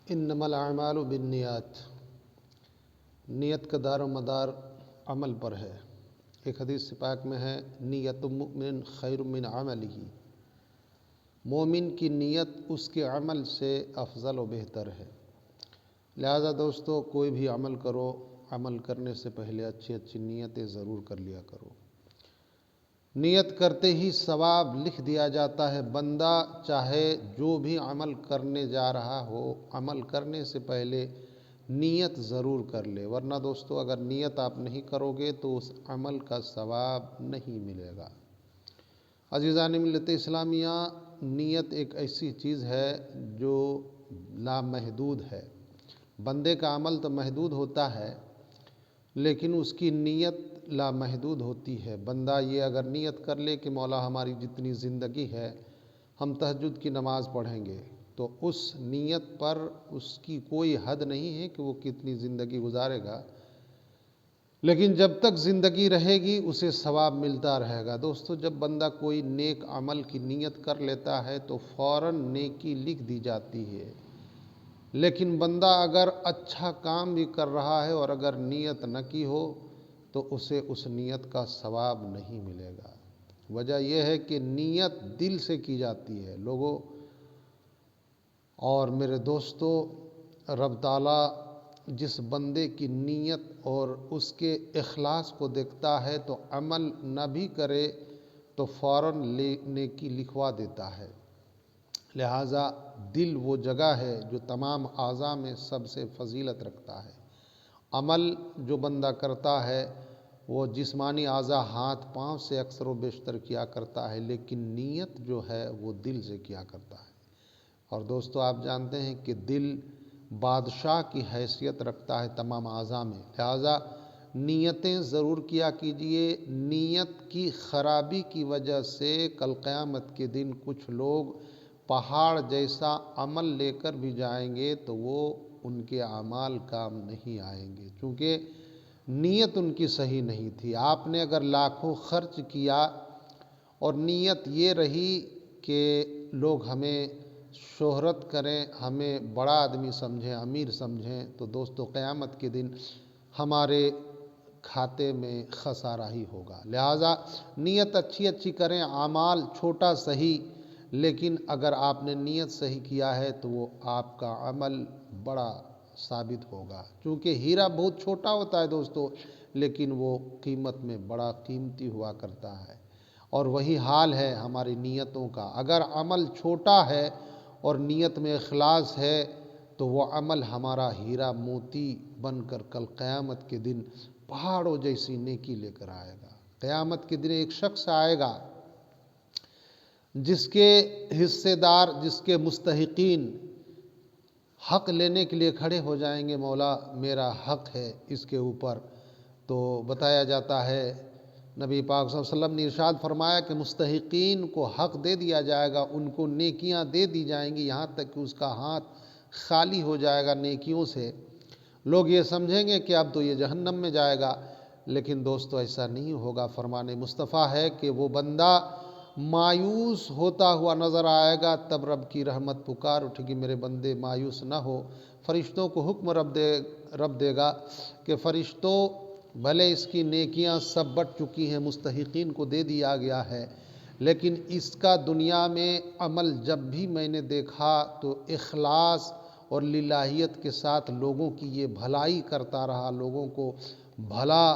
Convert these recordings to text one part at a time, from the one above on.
انما الاعمال بالنیات، نیت کا دار و مدار عمل پر ہے۔ ایک حدیث پاک میں ہے نیت المؤمن خیر من عملہ، مومن کی نیت اس کے عمل سے افضل و بہتر ہے۔ لہذا دوستو کوئی بھی عمل کرو، عمل کرنے سے پہلے اچھی اچھی نیتیں ضرور کر لیا کرو۔ نیت کرتے ہی ثواب لکھ دیا جاتا ہے۔ بندہ چاہے جو بھی عمل کرنے جا رہا ہو، عمل کرنے سے پہلے نیت ضرور کر لے، ورنہ دوستو اگر نیت آپ نہیں کرو گے تو اس عمل کا ثواب نہیں ملے گا۔ عزیزان ملت اسلامیہ، نیت ایک ایسی چیز ہے جو لامحدود ہے۔ بندے کا عمل تو محدود ہوتا ہے، لیکن اس کی نیت لامحدود ہوتی ہے۔ بندہ یہ اگر نیت کر لے کہ مولا ہماری جتنی زندگی ہے ہم تہجد کی نماز پڑھیں گے، تو اس نیت پر اس کی کوئی حد نہیں ہے کہ وہ کتنی زندگی گزارے گا، لیکن جب تک زندگی رہے گی اسے ثواب ملتا رہے گا۔ دوستو جب بندہ کوئی نیک عمل کی نیت کر لیتا ہے تو فوراً نیکی لکھ دی جاتی ہے، لیکن بندہ اگر اچھا کام بھی کر رہا ہے اور اگر نیت نہ کی ہو تو اسے اس نیت کا ثواب نہیں ملے گا۔ وجہ یہ ہے کہ نیت دل سے کی جاتی ہے لوگوں اور میرے دوستو۔ رب تعالیٰ جس بندے کی نیت اور اس کے اخلاص کو دیکھتا ہے تو عمل نہ بھی کرے تو فوراً نیکی لکھوا دیتا ہے۔ لہٰذا دل وہ جگہ ہے جو تمام اعضاء میں سب سے فضیلت رکھتا ہے۔ عمل جو بندہ کرتا ہے وہ جسمانی اعضاء ہاتھ پاؤں سے اکثر و بیشتر کیا کرتا ہے، لیکن نیت جو ہے وہ دل سے کیا کرتا ہے۔ اور دوستو آپ جانتے ہیں کہ دل بادشاہ کی حیثیت رکھتا ہے تمام اعضاء میں، لہذا نیتیں ضرور کیا کیجئے۔ نیت کی خرابی کی وجہ سے کل قیامت کے دن کچھ لوگ پہاڑ جیسا عمل لے کر بھی جائیں گے تو وہ ان کے اعمال کام نہیں آئیں گے، چونکہ نیت ان کی صحیح نہیں تھی۔ آپ نے اگر لاکھوں خرچ کیا اور نیت یہ رہی کہ لوگ ہمیں شہرت کریں، ہمیں بڑا آدمی سمجھیں، امیر سمجھیں، تو دوستو قیامت کے دن ہمارے کھاتے میں خسارہ ہی ہوگا۔ لہٰذا نیت اچھی اچھی کریں، اعمال چھوٹا صحیح، لیکن اگر آپ نے نیت صحیح کیا ہے تو وہ آپ کا عمل بڑا ثابت ہوگا، چونکہ ہیرا بہت چھوٹا ہوتا ہے دوستو، لیکن وہ قیمت میں بڑا قیمتی ہوا کرتا ہے۔ اور وہی حال ہے ہماری نیتوں کا، اگر عمل چھوٹا ہے اور نیت میں اخلاص ہے تو وہ عمل ہمارا ہیرا موتی بن کر کل قیامت کے دن پہاڑوں جیسی نیکی لے کر آئے گا۔ قیامت کے دن ایک شخص آئے گا جس کے حصے دار، جس کے مستحقین حق لینے کے لیے کھڑے ہو جائیں گے، مولا میرا حق ہے اس کے اوپر، تو بتایا جاتا ہے نبی پاک صلی اللہ علیہ وسلم نے ارشاد فرمایا کہ مستحقین کو حق دے دیا جائے گا، ان کو نیکیاں دے دی جائیں گی، یہاں تک کہ اس کا ہاتھ خالی ہو جائے گا نیکیوں سے۔ لوگ یہ سمجھیں گے کہ اب تو یہ جہنم میں جائے گا، لیکن دوستو ایسا نہیں ہوگا۔ فرمان مصطفیٰ ہے کہ وہ بندہ مایوس ہوتا ہوا نظر آئے گا، تب رب کی رحمت پکار اٹھے گی، میرے بندے مایوس نہ ہو۔ فرشتوں کو حکم رب دے گا کہ فرشتوں بھلے اس کی نیکیاں سب بٹ چکی ہیں، مستحقین کو دے دیا گیا ہے، لیکن اس کا دنیا میں عمل جب بھی میں نے دیکھا تو اخلاص اور للہیت کے ساتھ لوگوں کی یہ بھلائی کرتا رہا، لوگوں کو بھلا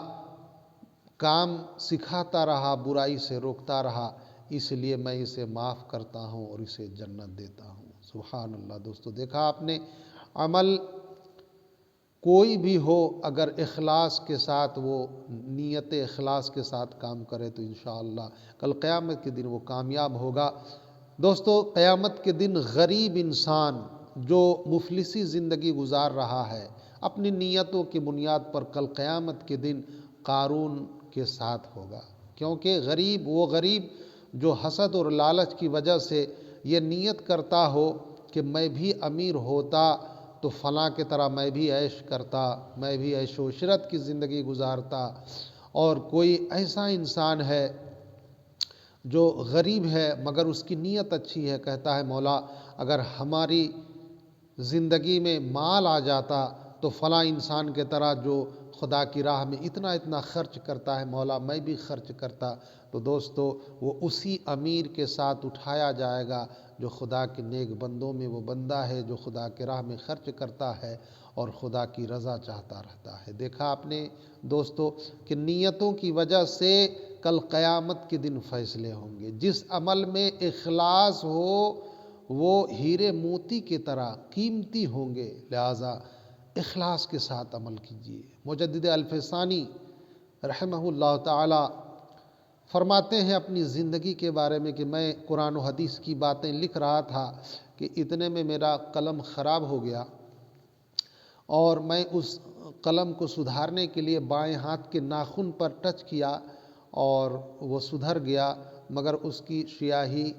کام سکھاتا رہا، برائی سے روکتا رہا، اس لیے میں اسے معاف کرتا ہوں اور اسے جنت دیتا ہوں۔ سبحان اللہ۔ دوستو دیکھا آپ نے، عمل کوئی بھی ہو اگر اخلاص کے ساتھ، وہ نیت اخلاص کے ساتھ کام کرے تو انشاءاللہ کل قیامت کے دن وہ کامیاب ہوگا۔ دوستو قیامت کے دن غریب انسان جو مفلسی زندگی گزار رہا ہے اپنی نیتوں کی بنیاد پر، کل قیامت کے دن قارون کے ساتھ ہوگا، کیونکہ وہ غریب جو حسد اور لالچ کی وجہ سے یہ نیت کرتا ہو کہ میں بھی امیر ہوتا تو فلاں کی طرح میں بھی عیش کرتا، میں بھی عیش و عشرت کی زندگی گزارتا، اور کوئی ایسا انسان ہے جو غریب ہے مگر اس کی نیت اچھی ہے، کہتا ہے مولا اگر ہماری زندگی میں مال آ جاتا تو فلاں انسان کے طرح جو خدا کی راہ میں اتنا اتنا خرچ کرتا ہے، مولا میں بھی خرچ کرتا، تو دوستو وہ اسی امیر کے ساتھ اٹھایا جائے گا جو خدا کے نیک بندوں میں وہ بندہ ہے جو خدا کے راہ میں خرچ کرتا ہے اور خدا کی رضا چاہتا رہتا ہے۔ دیکھا آپ نے دوستو کہ نیتوں کی وجہ سے کل قیامت کے دن فیصلے ہوں گے۔ جس عمل میں اخلاص ہو وہ ہیرے موتی کی طرح قیمتی ہوں گے، لہٰذا اخلاص کے ساتھ عمل کیجیے۔ مجدد الفسانی رحمہ اللہ تعالی فرماتے ہیں اپنی زندگی کے بارے میں کہ میں قرآن و حدیث کی باتیں لکھ رہا تھا کہ اتنے میں میرا قلم خراب ہو گیا اور میں اس قلم کو سدھارنے کے لیے بائیں ہاتھ کے ناخن پر ٹچ کیا اور وہ سدھر گیا، مگر اس کی سیاہی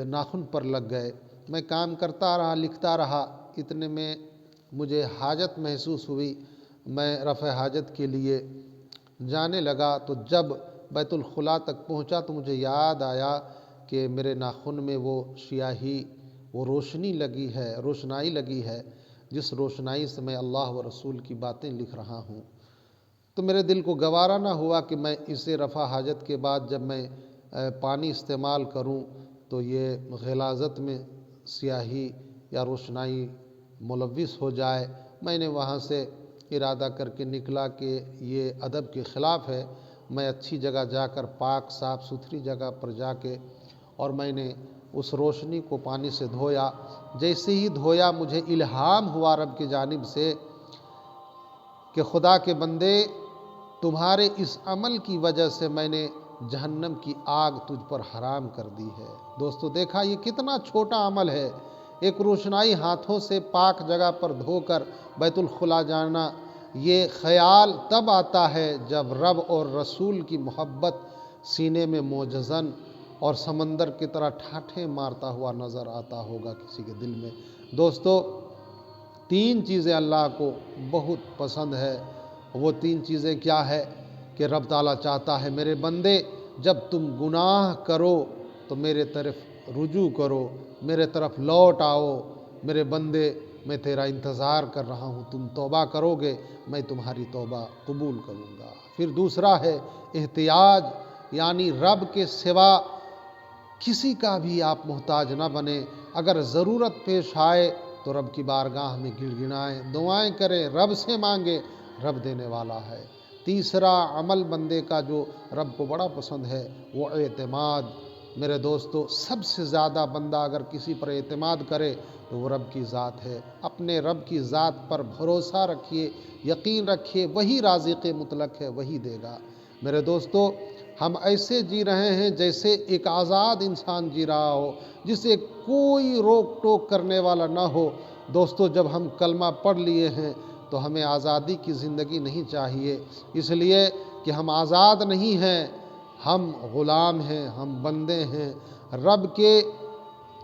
ناخن پر لگ گئے۔ میں کام کرتا رہا، لکھتا رہا، اتنے میں مجھے حاجت محسوس ہوئی۔ میں رفع حاجت کے لیے جانے لگا تو جب بیت الخلاء تک پہنچا تو مجھے یاد آیا کہ میرے ناخن میں وہ سیاہی، وہ روشنائی لگی ہے جس روشنائی سے میں اللہ و رسول کی باتیں لکھ رہا ہوں۔ تو میرے دل کو گوارا نہ ہوا کہ میں اسے رفع حاجت کے بعد جب میں پانی استعمال کروں تو یہ غلاظت میں سیاہی یا روشنائی ملوث ہو جائے۔ میں نے وہاں سے ارادہ کر کے نکلا کہ یہ ادب کے خلاف ہے، میں اچھی جگہ جا کر پاک صاف ستھری جگہ پر جا کے اور میں نے اس روشنی کو پانی سے دھویا۔ جیسے ہی دھویا مجھے الہام ہوا رب کی جانب سے کہ خدا کے بندے تمہارے اس عمل کی وجہ سے میں نے جہنم کی آگ تجھ پر حرام کر دی ہے۔ دوستو دیکھا یہ کتنا چھوٹا عمل ہے، ایک روشنائی ہاتھوں سے پاک جگہ پر دھو کر بیت الخلاء جانا۔ یہ خیال تب آتا ہے جب رب اور رسول کی محبت سینے میں موجزن اور سمندر کی طرح ٹھاٹھیں مارتا ہوا نظر آتا ہوگا کسی کے دل میں۔ دوستو 3 چیزیں اللہ کو بہت پسند ہے۔ وہ 3 چیزیں کیا ہے کہ رب تعالیٰ چاہتا ہے میرے بندے جب تم گناہ کرو تو میرے طرف رجوع کرو، میرے طرف لوٹ آؤ، میرے بندے میں تیرا انتظار کر رہا ہوں، تم توبہ کرو گے میں تمہاری توبہ قبول کروں گا۔ پھر دوسرا ہے احتیاج، یعنی رب کے سوا کسی کا بھی آپ محتاج نہ بنیں، اگر ضرورت پیش آئے تو رب کی بارگاہ میں گڑ گڑائیں، دعائیں کریں، رب سے مانگیں، رب دینے والا ہے۔ تیسرا عمل بندے کا جو رب کو بڑا پسند ہے وہ اعتماد۔ میرے دوستو سب سے زیادہ بندہ اگر کسی پر اعتماد کرے تو وہ رب کی ذات ہے۔ اپنے رب کی ذات پر بھروسہ رکھیے، یقین رکھیے، وہی رازق مطلق ہے، وہی دے گا۔ میرے دوستو ہم ایسے جی رہے ہیں جیسے ایک آزاد انسان جی رہا ہو، جسے کوئی روک ٹوک کرنے والا نہ ہو۔ دوستو جب ہم کلمہ پڑھ لیے ہیں تو ہمیں آزادی کی زندگی نہیں چاہیے، اس لیے کہ ہم آزاد نہیں ہیں، ہم غلام ہیں، ہم بندے ہیں، رب کے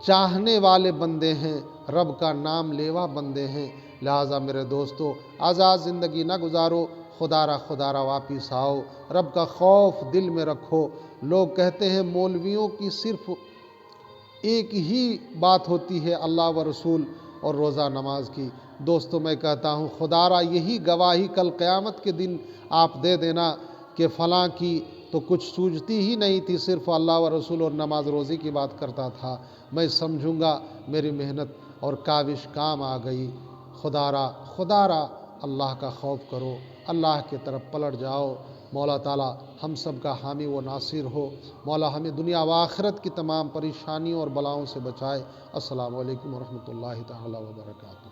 چاہنے والے بندے ہیں، رب کا نام لیوا بندے ہیں۔ لہٰذا میرے دوستو آزاد زندگی نہ گزارو، خدا را واپس آؤ، رب کا خوف دل میں رکھو۔ لوگ کہتے ہیں مولویوں کی صرف ایک ہی بات ہوتی ہے اللہ و رسول اور روزہ نماز کی۔ دوستو میں کہتا ہوں خدا را یہی گواہی کل قیامت کے دن آپ دے دینا کہ فلاں کی تو کچھ سوجتی ہی نہیں تھی، صرف اللہ و رسول اور نماز روزی کی بات کرتا تھا، میں سمجھوں گا میری محنت اور کاوش کام آ گئی۔ خدا را اللہ کا خوف کرو، اللہ کی طرف پلٹ جاؤ۔ مولا تعالیٰ ہم سب کا حامی و ناصر ہو۔ مولا ہمیں دنیا و آخرت کی تمام پریشانیوں اور بلاؤں سے بچائے۔ السلام علیکم ورحمۃ اللہ تعالیٰ وبرکاتہ۔